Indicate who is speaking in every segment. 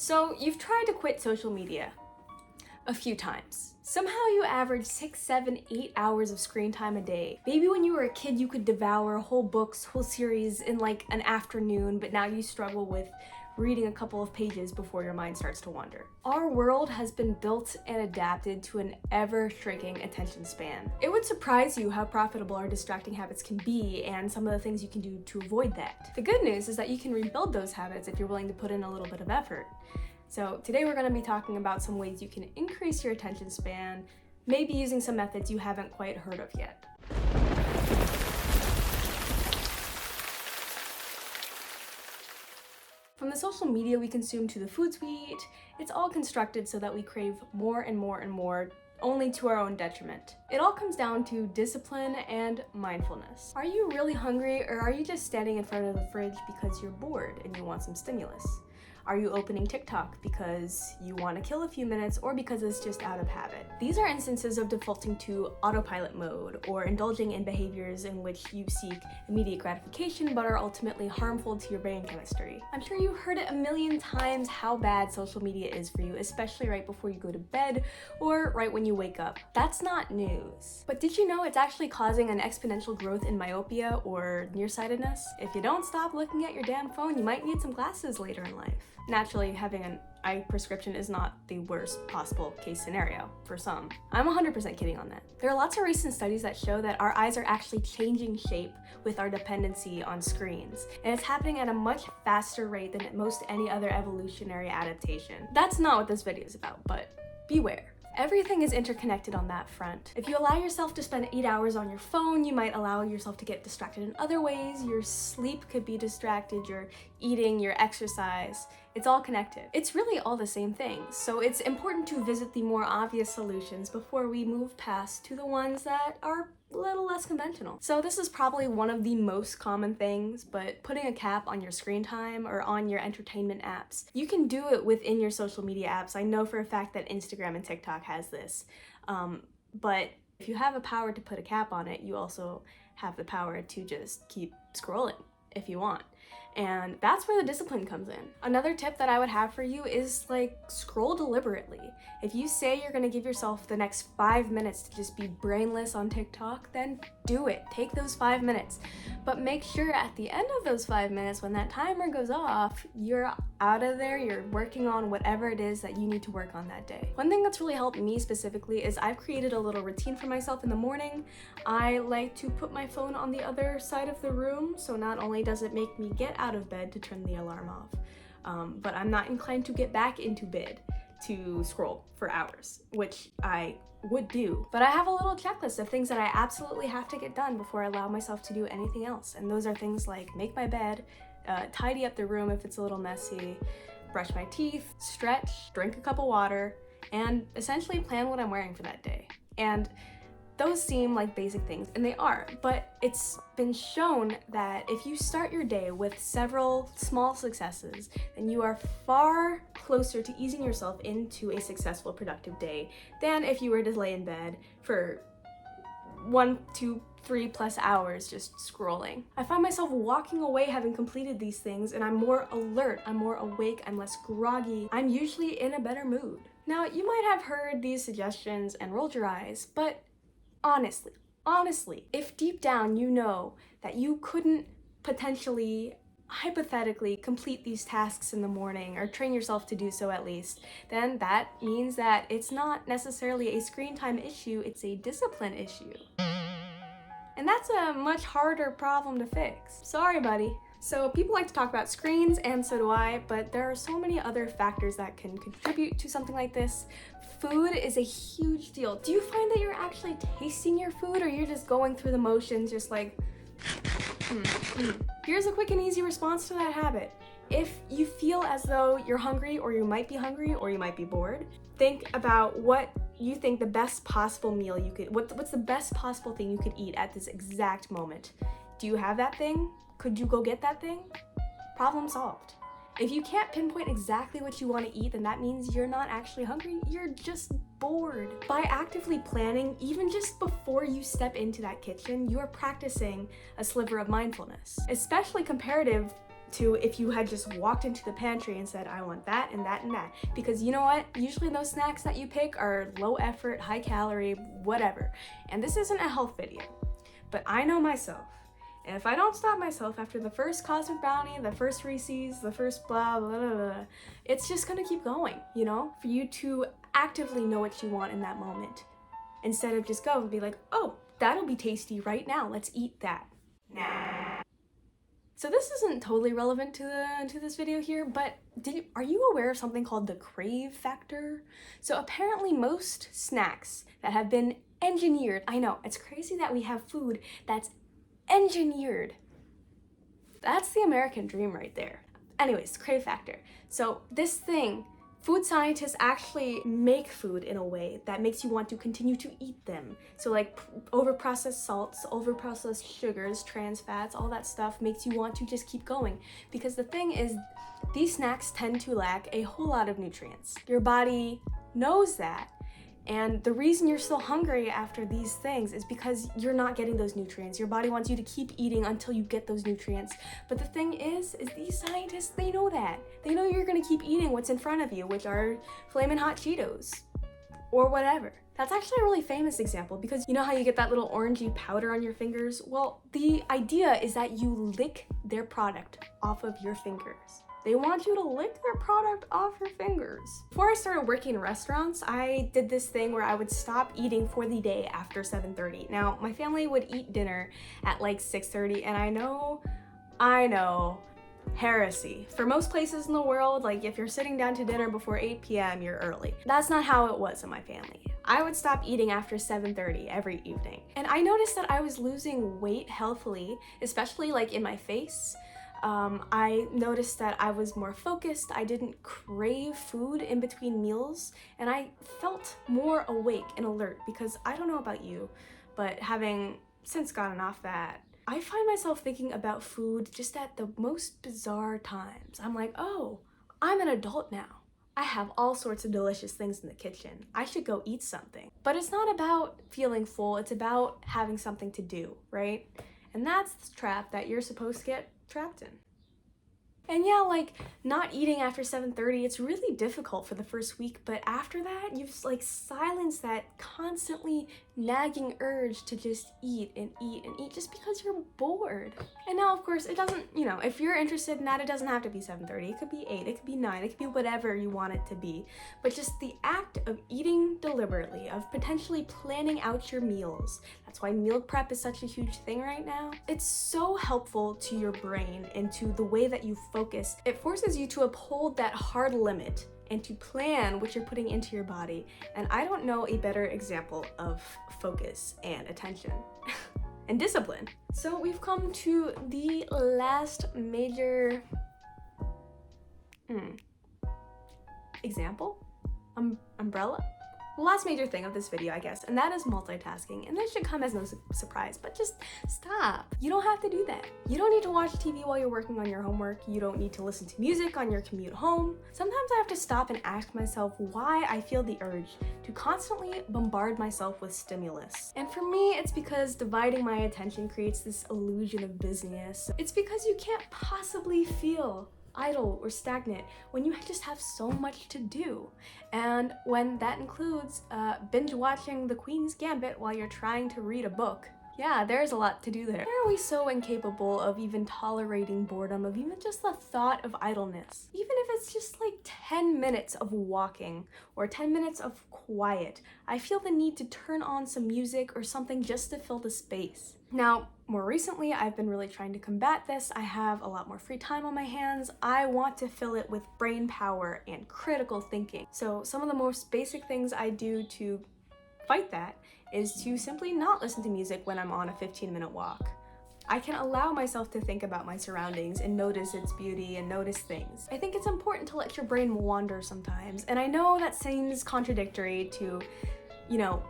Speaker 1: So you've tried to quit social media a few times. Somehow you average 6, 7, 8 hours of screen time a day. Maybe when you were a kid you could devour whole books, whole series in like an afternoon, but now you struggle with reading a couple of pages before your mind starts to wander. Our world has been built and adapted to an ever-shrinking attention span. It would surprise you how profitable our distracting habits can be and some of the things you can do to avoid that. The good news is that you can rebuild those habits if you're willing to put in a little bit of effort. So today we're going to be talking about some ways you can increase your attention span, maybe using some methods you haven't quite heard of yet. From the social media we consume to the foods we eat, it's all constructed so that we crave more and more and more, only to our own detriment. It all comes down to discipline and mindfulness. Are you really hungry, or are you just standing in front of the fridge because you're bored and you want some stimulus? Are you opening TikTok because you want to kill a few minutes or because it's just out of habit? These are instances of defaulting to autopilot mode or indulging in behaviors in which you seek immediate gratification but are ultimately harmful to your brain chemistry. I'm sure you've heard it a million times how bad social media is for you, especially right before you go to bed or right when you wake up. That's not news. But did you know it's actually causing an exponential growth in myopia or nearsightedness? If you don't stop looking at your damn phone, you might need some glasses later in life. Naturally, having an eye prescription is not the worst possible case scenario for some. I'm 100% kidding on that. There are lots of recent studies that show that our eyes are actually changing shape with our dependency on screens, and it's happening at a much faster rate than most any other evolutionary adaptation. That's not what this video is about, but beware. Everything is interconnected on that front. If you allow yourself to spend 8 hours on your phone, you might allow yourself to get distracted in other ways. Your sleep could be distracted, your eating, your exercise. It's all connected. It's really all the same thing. So it's important to visit the more obvious solutions before we move past to the ones that are a little less conventional. So this is probably one of the most common things, but putting a cap on your screen time or on your entertainment apps. You can do it within your social media apps. I know for a fact that Instagram and TikTok has this, but if you have a power to put a cap on it, you also have the power to just keep scrolling if you want. And that's where the discipline comes in. Another tip that I would have for you is scroll deliberately. If you say you're gonna give yourself the next 5 minutes to just be brainless on TikTok, then do it. Take those 5 minutes. But make sure at the end of those 5 minutes, when that timer goes off, you're out of there, you're working on whatever it is that you need to work on that day. One thing that's really helped me specifically is I've created a little routine for myself in the morning. I like to put my phone on the other side of the room, so not only does it make me get out of bed to turn the alarm off, but I'm not inclined to get back into bed to scroll for hours, which I would do. But I have a little checklist of things that I absolutely have to get done before I allow myself to do anything else. And those are things like make my bed, tidy up the room if it's a little messy, brush my teeth, stretch, drink a cup of water, and essentially plan what I'm wearing for that day. And those seem like basic things, and they are, but it's been shown that if you start your day with several small successes, then you are far closer to easing yourself into a successful, productive day than if you were to lay in bed for 1, 2, 3+ hours just scrolling. I find myself walking away having completed these things, and I'm more alert, I'm more awake, I'm less groggy, I'm usually in a better mood. Now, you might have heard these suggestions and rolled your eyes, but honestly, if deep down you know that you couldn't potentially, hypothetically, complete these tasks in the morning or train yourself to do so at least, then that means that it's not necessarily a screen time issue, it's a discipline issue. And that's a much harder problem to fix. Sorry, buddy. So people like to talk about screens, and so do I, but there are so many other factors that can contribute to something like this. Food is a huge deal. Do you find that you're actually tasting your food, or you're just going through the motions, just like, Here's a quick and easy response to that habit. If you feel as though you're hungry, or you might be hungry, or you might be bored, think about what you think the best possible meal you could, what's the best possible thing you could eat at this exact moment. Do you have that thing? Could you go get that thing? Problem solved. If you can't pinpoint exactly what you want to eat, then that means you're not actually hungry, you're just bored. By actively planning, even just before you step into that kitchen, you are practicing a sliver of mindfulness. Especially comparative to if you had just walked into the pantry and said, I want that and that and that. Because you know what? Usually those snacks that you pick are low effort, high calorie, whatever. And this isn't a health video, but I know myself. And if I don't stop myself after the first Cosmic Brownie, the first Reese's, the first blah, blah, blah, blah, it's just gonna keep going, you know? For you to actively know what you want in that moment, instead of just go and be like, oh, that'll be tasty right now, let's eat that now. So this isn't totally relevant to this video here, but are you aware of something called the crave factor? So apparently most snacks that have been engineered, I know, it's crazy that we have food that's engineered. That's the American dream right there. Anyways, crave factor. So this thing, food scientists actually make food in a way that makes you want to continue to eat them. So like over-processed salts, over-processed sugars, trans fats, all that stuff makes you want to just keep going. Because the thing is, these snacks tend to lack a whole lot of nutrients. Your body knows that. And the reason you're still hungry after these things is because you're not getting those nutrients. Your body wants you to keep eating until you get those nutrients. But the thing is these scientists, they know that. They know you're gonna keep eating what's in front of you, which are Flamin' Hot Cheetos or whatever. That's actually a really famous example because you know how you get that little orangey powder on your fingers? Well, the idea is that you lick their product off of your fingers. They want you to lick their product off your fingers. Before I started working in restaurants, I did this thing where I would stop eating for the day after 7:30. Now, my family would eat dinner at like 6:30, and I know, heresy. For most places in the world, like if you're sitting down to dinner before 8 p.m., you're early. That's not how it was in my family. I would stop eating after 7:30 every evening. And I noticed that I was losing weight healthily, especially like in my face. I noticed that I was more focused, I didn't crave food in between meals, and I felt more awake and alert because I don't know about you, but having since gotten off that, I find myself thinking about food just at the most bizarre times. I'm like, oh, I'm an adult now. I have all sorts of delicious things in the kitchen. I should go eat something. But it's not about feeling full, it's about having something to do, right? And that's the trap that you're supposed to get trapped in. And yeah, like not eating after 7:30, it's really difficult for the first week, but after that, you've like silenced that constantly nagging urge to just eat and eat and eat just because you're bored. And now, of course, it doesn't, you know, if you're interested in that, it doesn't have to be 7:30. It could be 8, it could be 9, it could be whatever you want it to be. But just the act of eating deliberately, of potentially planning out your meals. That's why meal prep is such a huge thing right now. It's so helpful to your brain and to the way that you focus. It forces you to uphold that hard limit and to plan what you're putting into your body. And I don't know a better example of focus and attention and discipline. So we've come to the last major example? Umbrella? The last major thing of this video, I guess, and that is multitasking. And this should come as no surprise, but just stop. You don't have to do that. You don't need to watch TV while you're working on your homework. You don't need to listen to music on your commute home. Sometimes I have to stop and ask myself why I feel the urge to constantly bombard myself with stimulus. And for me, it's because dividing my attention creates this illusion of busyness. It's because you can't possibly feel idle or stagnant when you just have so much to do. And when that includes binge watching The Queen's Gambit while you're trying to read a book. Yeah, there's a lot to do there. Why are we so incapable of even tolerating boredom, of even just the thought of idleness? Even if it's just like 10 minutes of walking or 10 minutes of quiet, I feel the need to turn on some music or something just to fill the space. Now, more recently, I've been really trying to combat this. I have a lot more free time on my hands. I want to fill it with brain power and critical thinking. So some of the most basic things I do to fight that is to simply not listen to music when I'm on a 15-minute walk. I can allow myself to think about my surroundings and notice its beauty and notice things. I think it's important to let your brain wander sometimes. And I know that seems contradictory to, you know,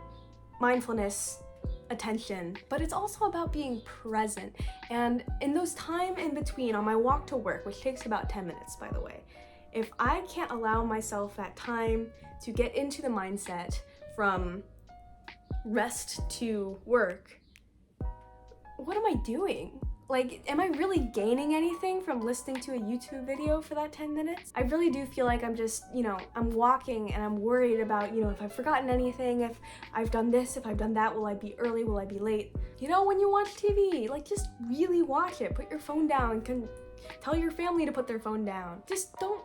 Speaker 1: mindfulness, attention, but it's also about being present. And in those time in between, on my walk to work, which takes about 10 minutes, by the way, if I can't allow myself that time to get into the mindset from rest to work, what am I doing? Like, am I really gaining anything from listening to a YouTube video for that 10 minutes? I really do feel like I'm just, I'm walking and I'm worried about, if I've forgotten anything, if I've done this, if I've done that, will I be early, will I be late? When you watch TV, like, just really watch it. Put your phone down, tell your family to put their phone down. Just don't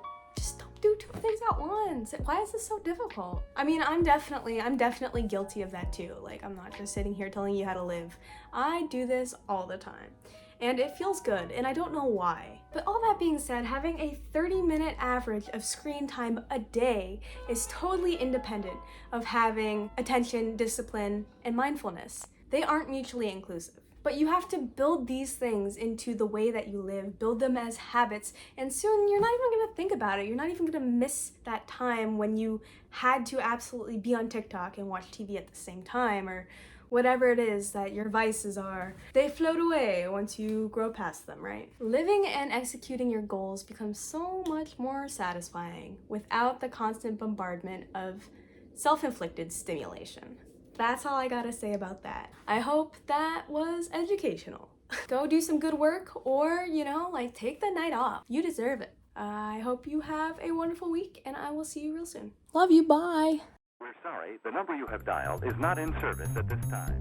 Speaker 1: do two things at once. Why is this so difficult? I mean, I'm definitely guilty of that too. Like, I'm not just sitting here telling you how to live. I do this all the time. And it feels good, and I don't know why. But all that being said, having a 30-minute average of screen time a day is totally independent of having attention, discipline, and mindfulness. They aren't mutually inclusive. But you have to build these things into the way that you live, build them as habits, and soon you're not even gonna think about it. You're not even gonna miss that time when you had to absolutely be on TikTok and watch TV at the same time, or whatever it is that your vices are. They float away once you grow past them, right? Living and executing your goals becomes so much more satisfying without the constant bombardment of self-inflicted stimulation. That's all I gotta say about that. I hope that was educational. Go do some good work, or, take the night off. You deserve it. I hope you have a wonderful week, and I will see you real soon. Love you, bye.
Speaker 2: We're sorry, the number you have dialed is not in service at this time.